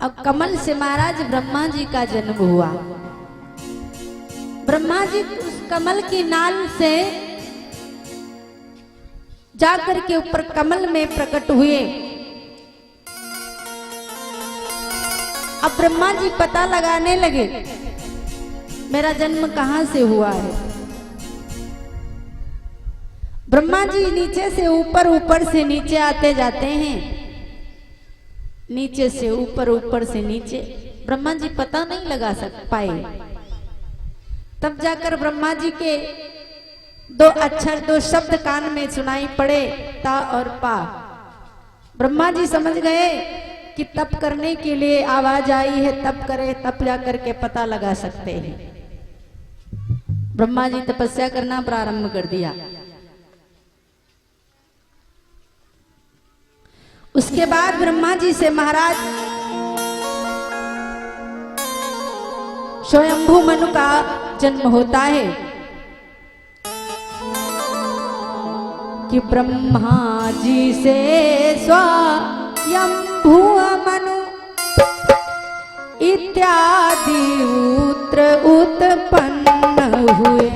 अब कमल से महाराज ब्रह्मा जी का जन्म हुआ। ब्रह्मा जी उस कमल की नाल से जाकर के ऊपर कमल में प्रकट हुए। अब ब्रह्मा जी पता लगाने लगे मेरा जन्म कहां से हुआ है। ब्रह्मा जी नीचे से ऊपर, ऊपर से नीचे आते जाते हैं, नीचे से ऊपर, ऊपर से नीचे। ब्रह्मा जी पता नहीं लगा पाए। तब जाकर ब्रह्मा जी के दो अक्षर, दो शब्द कान में सुनाई पड़े, ता और पा। ब्रह्मा जी समझ गए कि तप करने के लिए आवाज आई है, तप करे, तप जाकर के पता लगा सकते हैं। ब्रह्मा जी तपस्या करना प्रारंभ कर दिया। उसके बाद ब्रह्मा जी से महाराज स्वयंभू मनु का जन्म होता है कि ब्रह्मा जी से स्वयंभू मनु इत्यादि उत्र उत्पन्न हुए।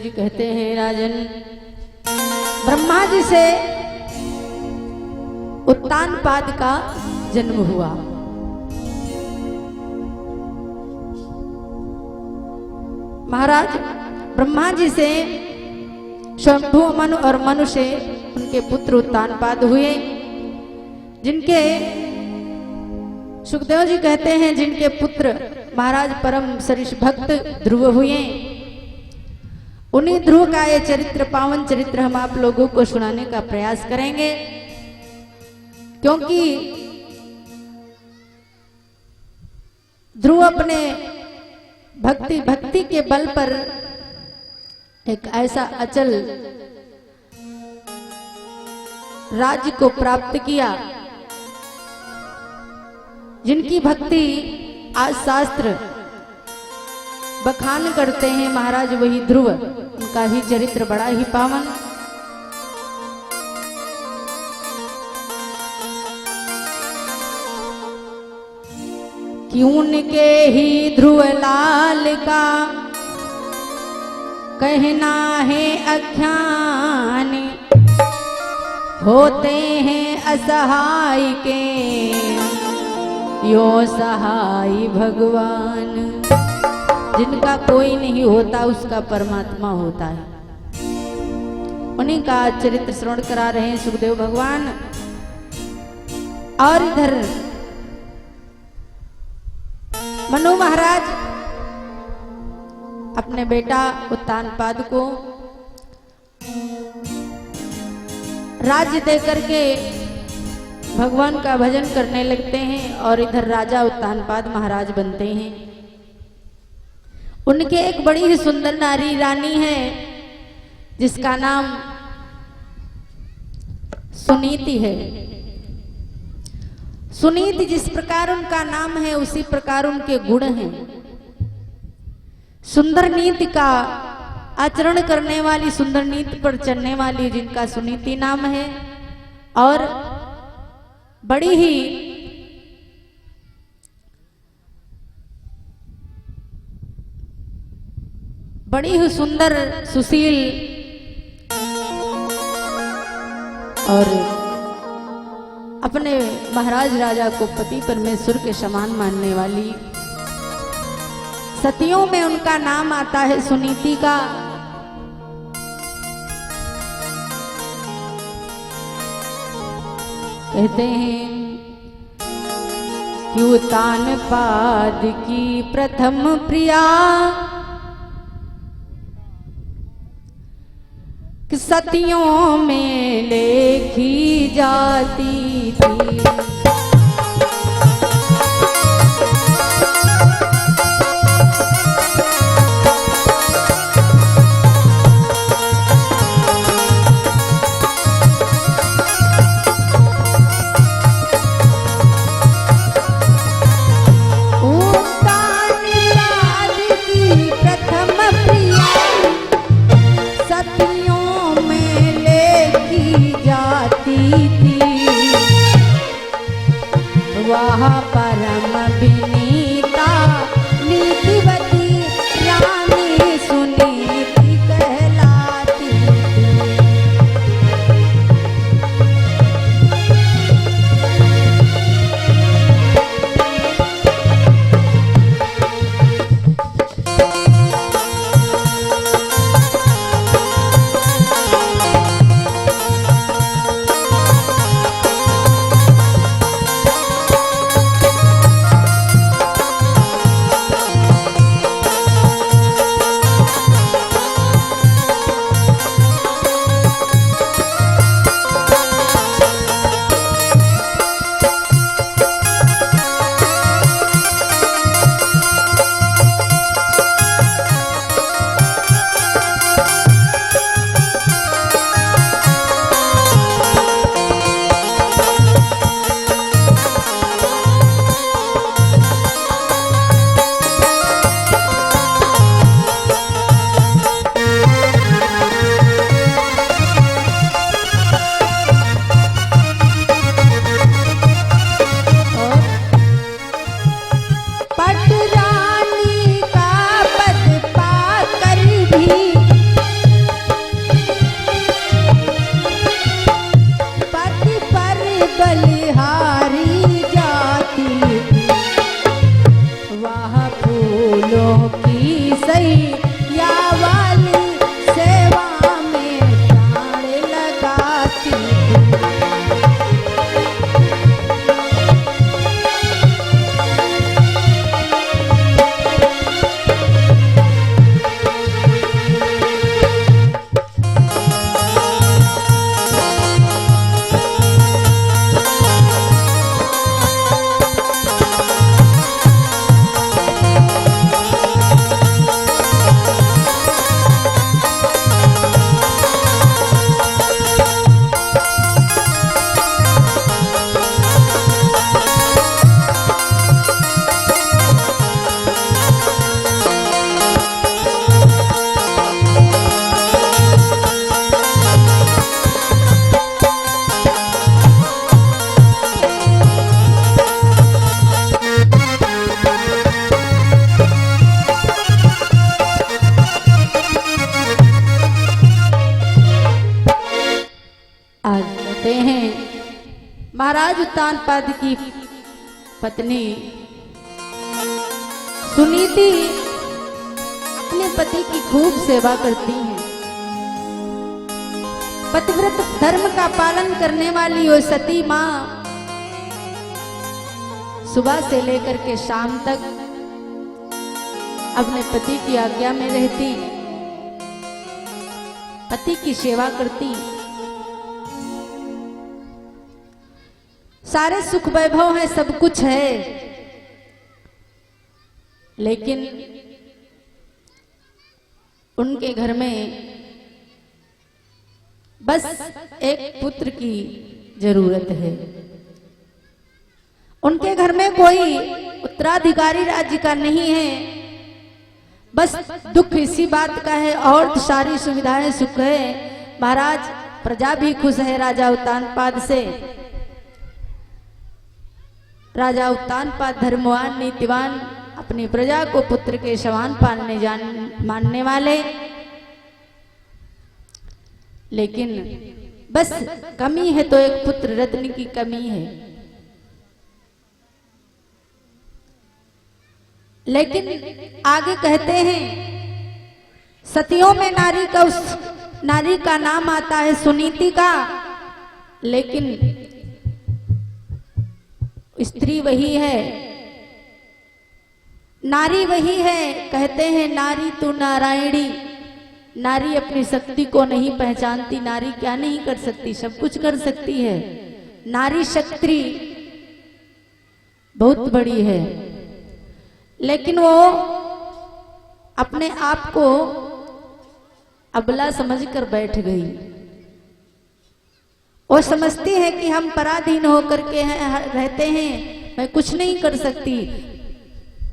कहते हैं राजन, ब्रह्मा जी से उत्तानपाद का जन्म हुआ। महाराज ब्रह्मा जी से स्वयंभू मनु और मनु से उनके पुत्र उत्तानपाद हुए, जिनके सुखदेव जी कहते हैं जिनके पुत्र महाराज परम सरिष भक्त ध्रुव हुए। उन्हीं ध्रुव का ये चरित्र, पावन चरित्र हम आप लोगों को सुनाने का प्रयास करेंगे, क्योंकि ध्रुव अपने भक्ति के बल पर एक ऐसा अचल राज्य को प्राप्त किया, जिनकी भक्ति आज शास्त्र बखान करते हैं। महाराज वही ध्रुव, उनका ही चरित्र बड़ा ही पावन। कि उनके ही ध्रुव लाल का कहना है अख्यान, होते हैं असहाय के यो सहाय भगवान। जिनका कोई नहीं होता उसका परमात्मा होता है। उन्हीं का चरित्र श्रवण करा रहे हैं सुखदेव भगवान। और इधर मनु महाराज अपने बेटा उत्तानपाद को राज्य देकर के भगवान का भजन करने लगते हैं, और इधर राजा उत्तानपाद महाराज बनते हैं। उनके एक बड़ी ही सुंदर नारी रानी है, जिसका नाम सुनीति है। सुनीति जिस प्रकार उनका नाम है, उसी प्रकार उनके गुण हैं। सुंदर नीति का आचरण करने वाली, सुंदर नीति पर चलने वाली, जिनका सुनीति नाम है, और बड़ी ही बड़ी ही सुंदर सुशील और अपने महाराज राजा को पति परमेश्वर के समान मानने वाली सतियों में उनका नाम आता है सुनीति का। कहते हैं कि उत्तानपाद की प्रथम प्रिया कि सतियों में लेखी जाती थी। वह परम विनीता नीतिवती रानी सुनीति कहलाती थी। महाराज उत्तानपाद की पत्नी सुनीति अपने पति की खूब सेवा करती हैं। पतिव्रत धर्म का पालन करने वाली वो सती माँ सुबह से लेकर के शाम तक अपने पति की आज्ञा में रहती, पति की सेवा करती। सारे सुख वैभव है, सब कुछ है, लेकिन उनके घर में बस एक पुत्र की जरूरत है। उनके घर में कोई उत्तराधिकारी राज्य का नहीं है, बस दुख इसी बात का है और तो सारी सुविधाएं सुख है। महाराज प्रजा भी खुश है राजा उत्तानपाद से। राजा उत्तानपाद धर्मवान नीतिवान अपनी प्रजा को पुत्र के समान मानने वाले, लेकिन बस कमी है तो एक पुत्र रत्न की कमी है। लेकिन आगे कहते हैं सतियों में नारी का नाम आता है सुनीति का, लेकिन स्त्री वही है, नारी वही है। कहते हैं नारी तू नारायणी। नारी अपनी शक्ति को नहीं पहचानती। नारी क्या नहीं कर सकती, सब कुछ कर सकती है। नारी शक्ति बहुत बड़ी है, लेकिन वो अपने आप को अबला समझकर बैठ गई। वो समझती है कि हम पराधीन होकर के रहते हैं, मैं कुछ नहीं कर सकती।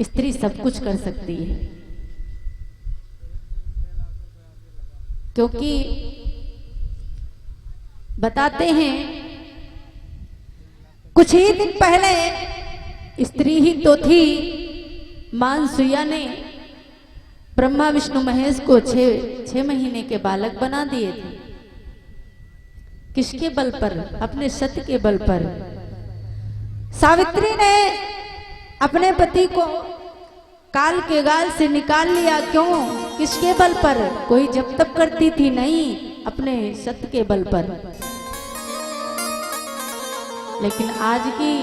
स्त्री सब कुछ कर सकती है, क्योंकि बताते हैं कुछ ही दिन पहले स्त्री ही तो थी। मानसूया ने ब्रह्मा विष्णु महेश को 6 महीने के बालक बना दिए थे। किसके बल पर? अपने सत्य के बल पर। सावित्री ने अपने पति को काल के गाल से निकाल लिया। क्यों? किसके बल पर? कोई जब तब करती थी, नहीं, अपने सत्य के बल पर। लेकिन आज की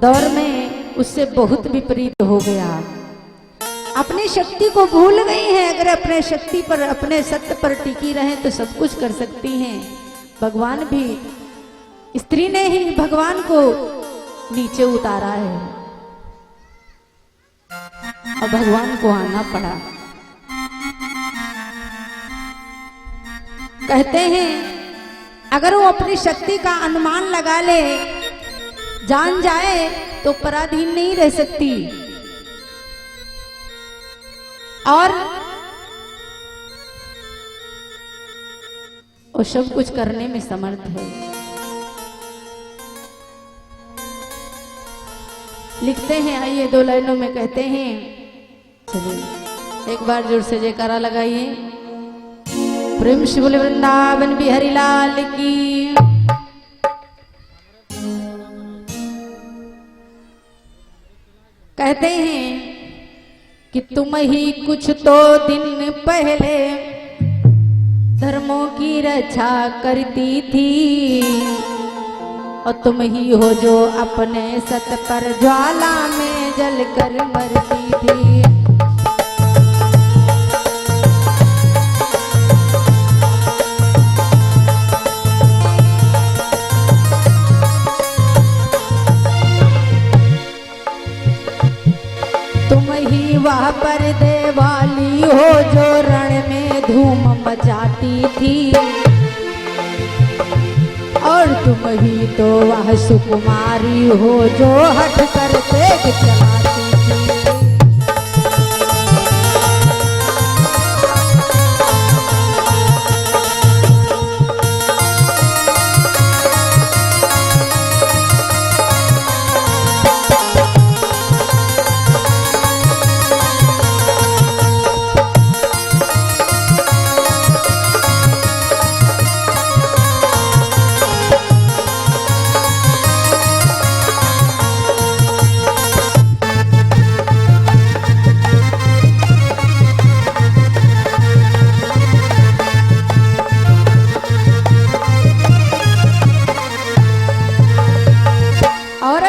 दौर में उससे बहुत विपरीत हो गया। अपनी शक्ति को भूल गई हैं। अगर अपने शक्ति पर, अपने सत्य पर टिकी रहे तो सब कुछ कर सकती हैं। भगवान भी, स्त्री ने ही भगवान को नीचे उतारा है और भगवान को आना पड़ा। कहते हैं अगर वो अपनी शक्ति का अनुमान लगा ले, जान जाए, तो पराधीन नहीं रह सकती और वो सब कुछ करने में समर्थ है। लिखते हैं, आइए 2 लाइनों में कहते हैं। चलिए एक बार जोर से जयकारा लगाइए। प्रेम से बोले वृंदावन बिहारी लाल की। कहते हैं कि तुम ही कुछ तो दिन पहले धर्मों की रक्षा करती थी, और तुम ही हो जो अपने सत पर ज्वाला में जलकर मरती थी। तुम ही वह पर्दे वाली हो जो रण में धूम मचाती थी, और तुम ही तो वह सुकुमारी हो जो हट कर तेग चलाती थी।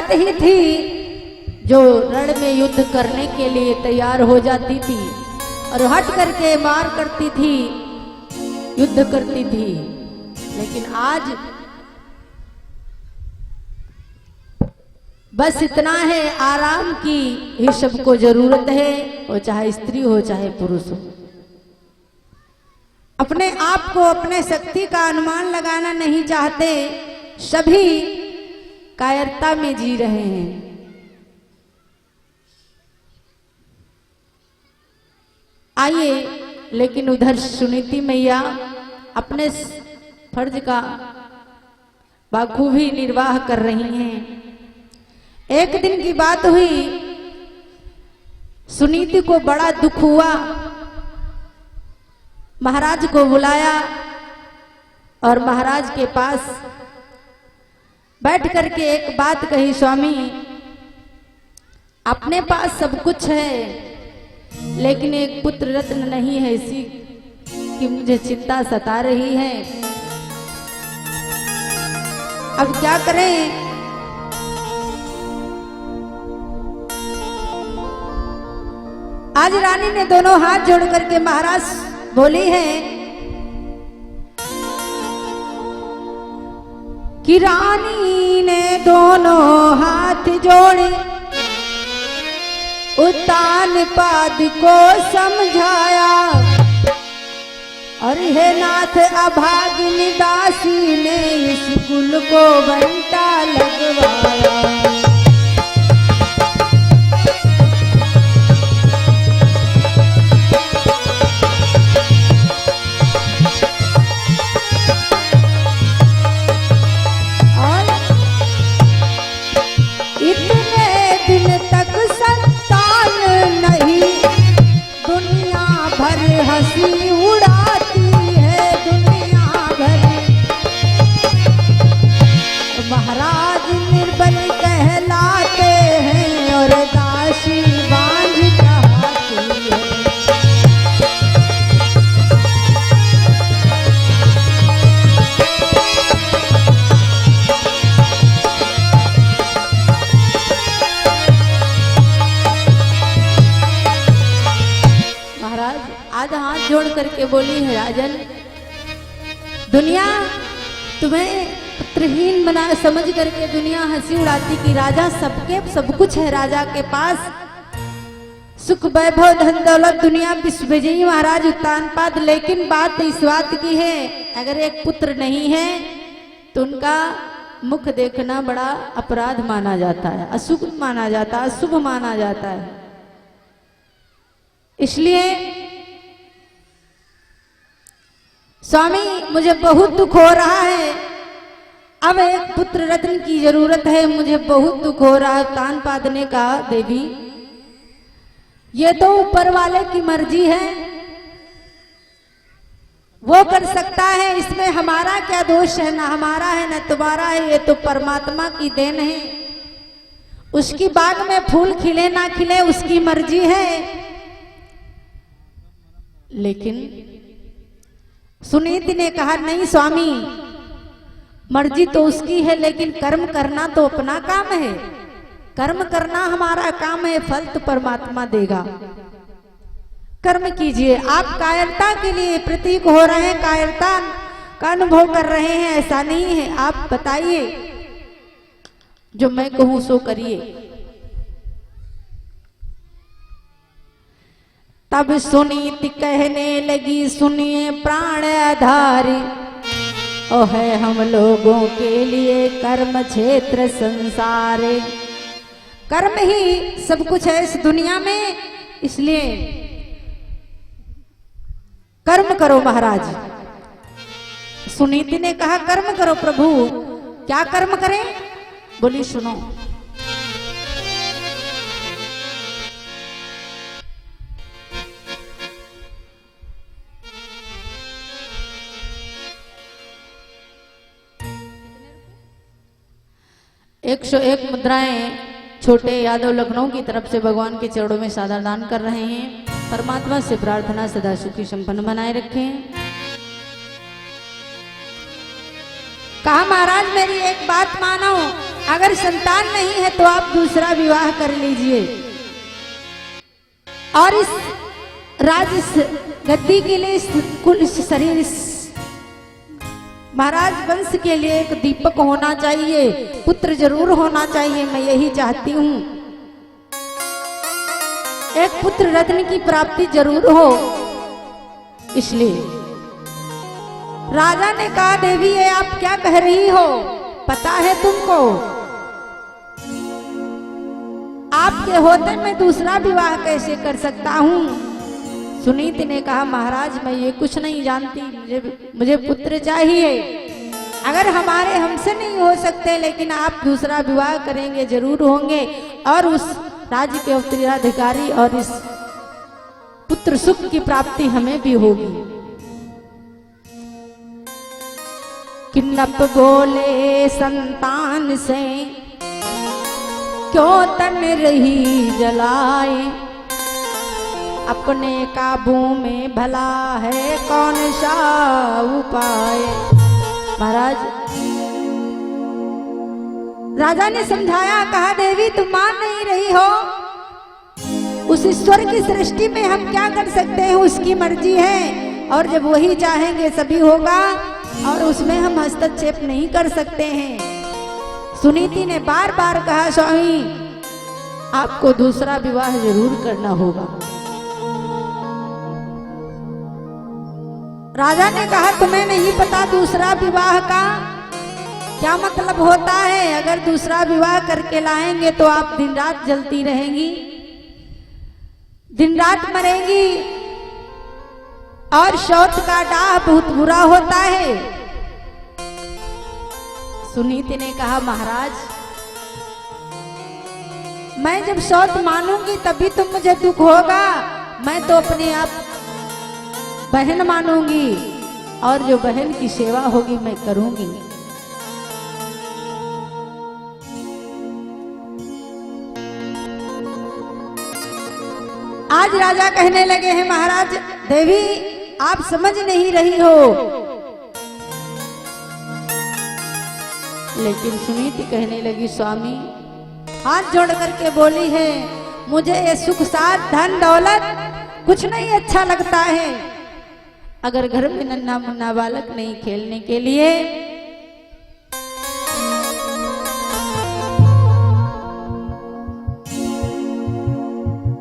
ही थी जो रण में युद्ध करने के लिए तैयार हो जाती थी और हट करके मार करती थी, युद्ध करती थी। लेकिन आज बस इतना है, आराम की ही सबको जरूरत है, वो चाहे स्त्री हो चाहे पुरुष हो। अपने आप को, अपने शक्ति का अनुमान लगाना नहीं चाहते, सभी कायरता में जी रहे हैं। आइए, लेकिन उधर सुनीति मैया अपने फर्ज का बखूबी निर्वाह कर रही हैं। एक दिन की बात हुई, सुनीति को बड़ा दुख हुआ, महाराज को बुलाया और महाराज के पास बैठ करके एक बात कही, स्वामी अपने पास सब कुछ है लेकिन एक पुत्र रत्न नहीं है, इसी की मुझे चिंता सता रही है, अब क्या करें। आज रानी ने दोनों हाथ जोड़ करके महाराज बोली है कि रानी ने दोनों हाथ जोड़े, उत्तान पाद को समझाया और हे नाथ अभागिनी दासी ने इस कुल को बंटा लगवाया। हंसी उड़ाती है दुनिया भर, महाराज निर्बल कहलाते हैं और दासी बांझ कहलाती है। महाराज आज हाथ जोड़ करके बोली है, राजन दुनिया तुम्हें पुत्रहीन बना समझ करके दुनिया हंसी उड़ाती कि राजा सबके सब कुछ है, राजा के पास सुख वैभव धन दौलत दुनिया विश्व विजयी महाराज उत्तानपाद, लेकिन बात इस बात की है अगर एक पुत्र नहीं है तो उनका मुख देखना बड़ा अपराध माना जाता है, अशुभ माना जाता है, अशुभ माना जाता है। इसलिए स्वामी मुझे बहुत दुख हो रहा है, अब एक पुत्र रत्न की जरूरत है, मुझे बहुत दुख हो रहा है। उत्तानपाद ने कहा देवी ये तो ऊपर वाले की मर्जी है, वो कर सकता है, इसमें हमारा क्या दोष है, ना हमारा है ना तुम्हारा है, ये तो परमात्मा की देन है, उसकी बाग में फूल खिले ना खिले उसकी मर्जी है। लेकिन सुनीति ने कहा नहीं स्वामी मर्जी तो उसकी है लेकिन कर्म करना तो अपना काम है, कर्म करना हमारा काम है, फल तो परमात्मा देगा, कर्म कीजिए। आप कायरता के लिए प्रतीक हो रहे हैं, कायरता का अनुभव कर रहे हैं, ऐसा नहीं है। आप बताइए जो मैं कहूं सो करिए। तब सुनीति कहने लगी सुनिए प्राण आधारी, ओ है हम लोगों के लिए कर्म क्षेत्र संसार, कर्म ही सब कुछ है इस दुनिया में, इसलिए कर्म करो महाराज। सुनीति ने कहा कर्म करो प्रभु, क्या कर्म करें? बोली सुनो। एक 101 मुद्राएं छोटे यादव लखनऊ की तरफ से भगवान के चरणों में सादर दान कर रहे हैं। परमात्मा से प्रार्थना सदा सुखी संपन्न बनाए रखें। कहा महाराज मेरी एक बात मानो, अगर संतान नहीं है तो आप दूसरा विवाह कर लीजिए और इस राज गद्दी के लिए इस शरीर महाराज वंश के लिए एक दीपक होना चाहिए, पुत्र जरूर होना चाहिए, मैं यही चाहती हूं, एक पुत्र रत्न की प्राप्ति जरूर हो। इसलिए राजा ने कहा देवी ये आप क्या कह रही हो, पता है तुमको आपके होते मैं दूसरा विवाह कैसे कर सकता हूं? सुनीति ने कहा महाराज मैं ये कुछ नहीं जानती, मुझे पुत्र चाहिए, अगर हमारे हमसे नहीं हो सकते लेकिन आप दूसरा विवाह करेंगे जरूर होंगे और उस राज्य के उत्तराधिकारी और इस पुत्र सुख की प्राप्ति हमें भी होगी। किन्नप बोले संतान से क्यों तन रही जलाए, अपने काबू में भला है कौन सा उपाय। महाराज राजा ने समझाया, कहा देवी तुम मान नहीं रही हो, उस ईश्वर की सृष्टि में हम क्या कर सकते हैं, उसकी मर्जी है और जब वही चाहेंगे सभी होगा और उसमें हम हस्तक्षेप नहीं कर सकते हैं। सुनीति ने बार बार कहा, स्वामी आपको दूसरा विवाह जरूर करना होगा। राजा ने कहा, तुम्हें नहीं पता दूसरा विवाह का क्या मतलब होता है। अगर दूसरा विवाह करके लाएंगे तो आप दिन रात जलती रहेंगी, दिन रात मरेंगी और शौच का डाह बहुत बुरा होता है। सुनीति ने कहा, महाराज मैं जब शौच मानूंगी तभी तो मुझे दुख होगा, मैं तो अपने आप बहन मानूंगी और जो बहन की सेवा होगी मैं करूंगी। आज राजा कहने लगे हैं, महाराज देवी आप समझ नहीं रही हो। लेकिन सुनीति कहने लगी, स्वामी हाथ जोड़ करके बोली है, मुझे ये सुख साथ धन दौलत कुछ नहीं अच्छा लगता है। अगर घर में नन्हा मुन्ना बालक नहीं खेलने के लिए,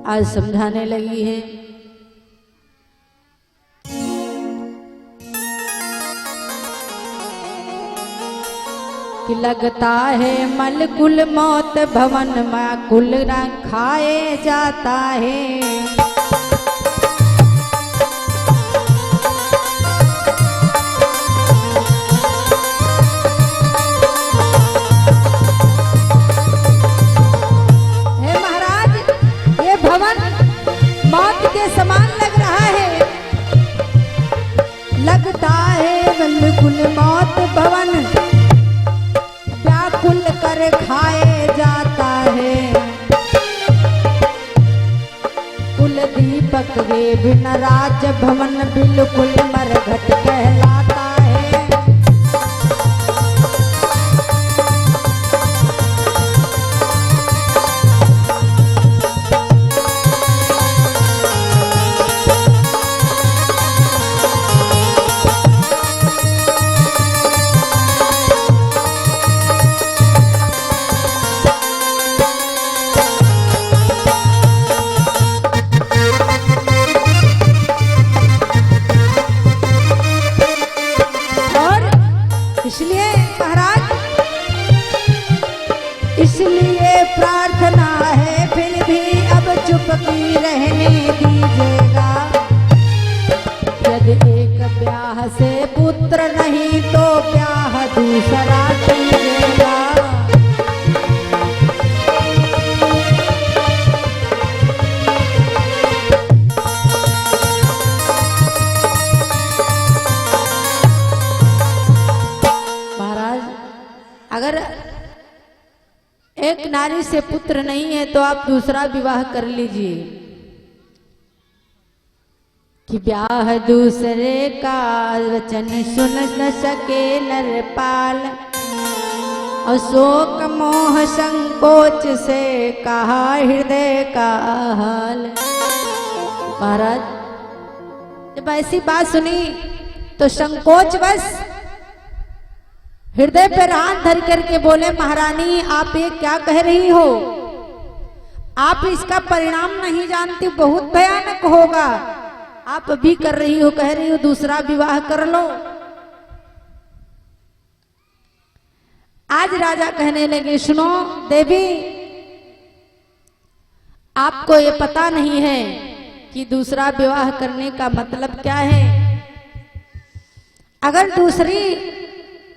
आज समझाने लगी है। कि लगता है मल कुल मौत भवन में कुल न खाए जाता है। समान लग रहा है, लगता है बिल्कुल मौत भवन व्याकुल कर खाए जाता है। कुल दीपक वे बिन राज भवन बिल्कुल मरघट कहलाता है। इसलिए प्रार्थना है फिर भी अब चुप की रहने दीजिएगा। यदि एक ब्याह से पुत्र नहीं तो ब्याह दूसरा कीजिएगा। महाराज अगर एक नारी से पुत्र नहीं है तो आप दूसरा विवाह कर लीजिए। कि ब्याह दूसरे का वचन सुन न सके नरपाल, अशोक मोह संकोच से कहा हृदय का हाल। महाराज जब ऐसी बात सुनी तो संकोच बस हृदय पर हाथ धर करके बोले, महारानी आप ये क्या कह रही हो, आप इसका परिणाम नहीं जानती, बहुत भयानक होगा। आप अभी कर रही हो, कह रही हो दूसरा विवाह कर लो। आज राजा कहने लगे, सुनो देवी आपको ये पता नहीं है कि दूसरा विवाह करने का मतलब क्या है। अगर दूसरी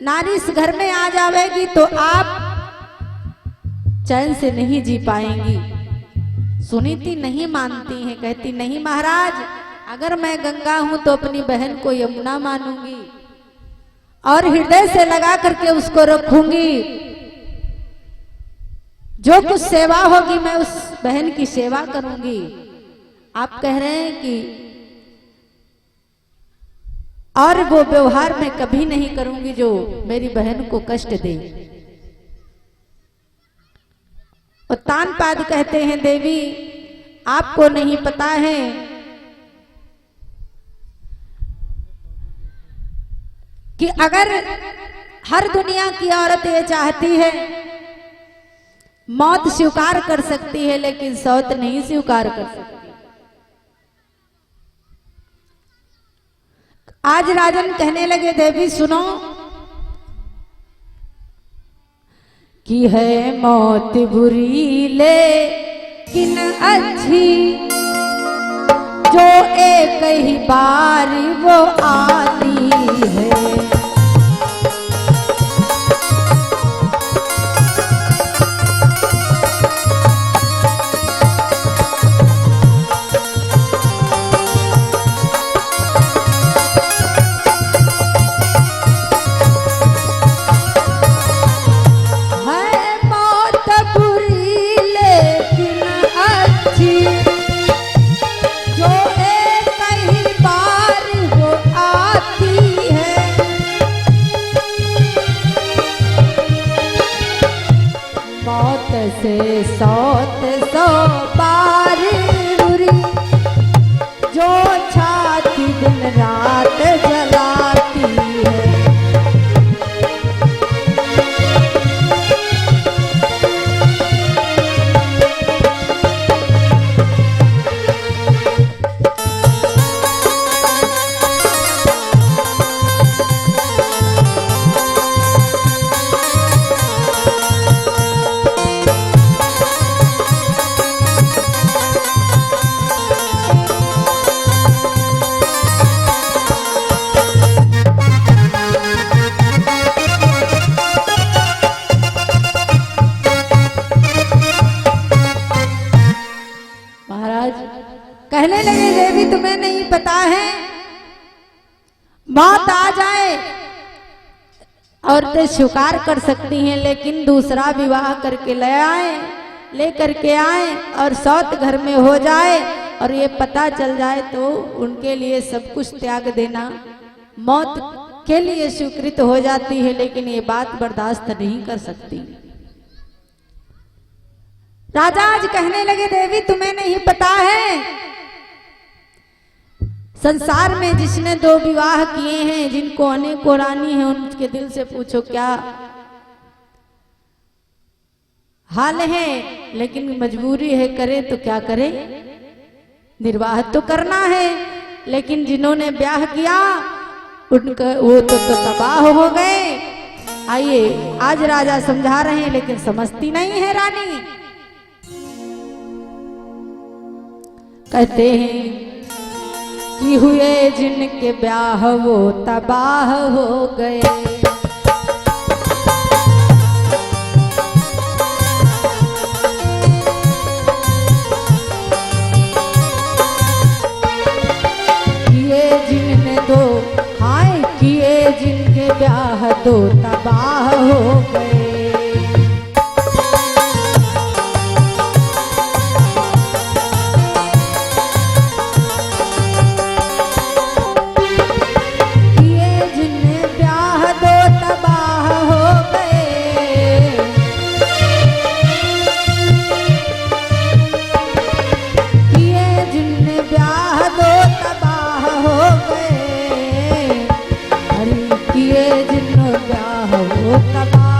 नारी इस घर में आ जाएगी तो आप चैन से नहीं जी पाएंगी। सुनीति नहीं मानती हैं, कहती नहीं महाराज, अगर मैं गंगा हूं तो अपनी बहन को यमुना मानूंगी और हृदय से लगा करके उसको रखूंगी। जो कुछ सेवा होगी मैं उस बहन की सेवा करूंगी। आप कह रहे हैं कि और वो व्यवहार मैं कभी नहीं करूंगी जो मेरी बहन को कष्ट दे। और तानपाद कहते हैं देवी आपको नहीं पता है कि अगर हर दुनिया की औरत ये चाहती है मौत स्वीकार कर सकती है लेकिन सौत नहीं स्वीकार कर सकती। आज राजन कहने लगे देवी सुनो कि है मौत बुरी लेकिन अच्छी, जो एक ही बार वो आती है। से सौत सौ बार बुरी, जो छाती दिन रात जलाती है। कहने लगे देवी तुम्हें नहीं पता है, मौत आ जाए औरतें स्वीकार कर सकती हैं लेकिन दूसरा विवाह करके ले करके आए और सौत घर में हो जाए और ये पता चल जाए तो उनके लिए सब कुछ त्याग देना मौत के लिए स्वीकृत हो जाती है, लेकिन ये बात बर्दाश्त नहीं कर सकती। राजा आज कहने लगे देवी तुम्हें नहीं पता है, संसार में जिसने 2 विवाह किए हैं, जिनको अनेकों रानी है, उनके दिल से पूछो क्या हाल है, लेकिन मजबूरी है, करे तो क्या करे, निर्वाह तो करना है। लेकिन जिन्होंने ब्याह किया उनका वो तो तबाह हो गए। आइए आज राजा समझा रहे हैं लेकिन समझती नहीं है रानी। कहते हैं कि हुए जिनके ब्याह वो तबाह हो गए, किए जिनने 2 हाय किए जिनके ब्याह 2 तबाह हो गए। किए जिन ब्याह वो तबाह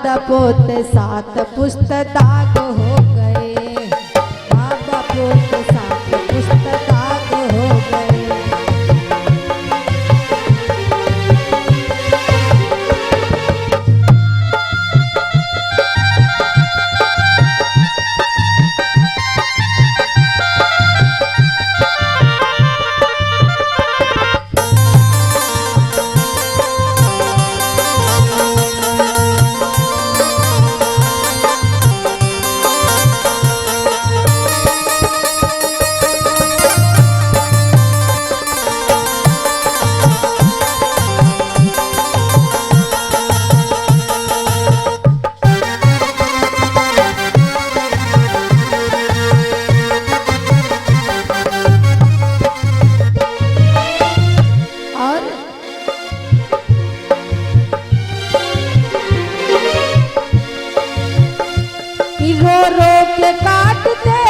दादा पोते सात पुस्त दाग हो गए, दादा पोते सात पुस्त दाग हो गए। रो रो के काटते